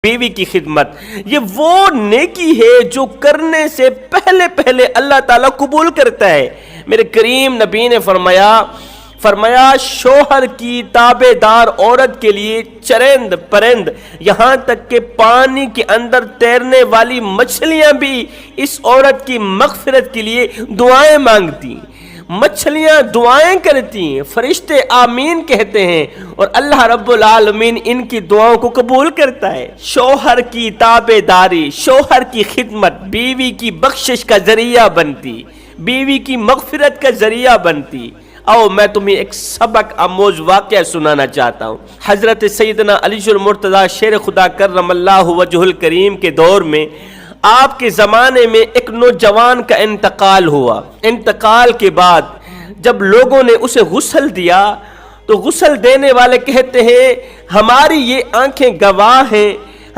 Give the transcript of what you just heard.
بیوی کی خدمت یہ وہ نیکی ہے جو کرنے سے پہلے پہلے اللہ تعالیٰ قبول کرتا ہے۔ میرے کریم نبی نے فرمایا شوہر کی تابع دار عورت کے لیے چرند پرند یہاں تک کہ پانی کے اندر تیرنے والی مچھلیاں بھی اس عورت کی مغفرت کے لیے دعائیں مانگتی ہیں، مچھلیاں دعائیں کرتی ہیں، فرشتے آمین کہتے ہیں، اور اللہ رب العالمین ان کی دعاؤں کو قبول کرتا ہے۔ شوہر کی تابع داری، شوہر کی خدمت بیوی کی بخشش کا ذریعہ بنتی، بیوی کی مغفرت کا ذریعہ بنتی۔ آؤ میں تمہیں ایک سبق آموز واقعہ سنانا چاہتا ہوں۔ حضرت سیدنا علی المرتضیٰ شیر خدا کرم اللہ وجہ الکریم کے دور میں آپ کے زمانے میں ایک نوجوان کا انتقال ہوا۔ انتقال کے بعد جب لوگوں نے اسے غسل دیا تو غسل دینے والے کہتے ہیں ہماری یہ آنکھیں گواہ ہیں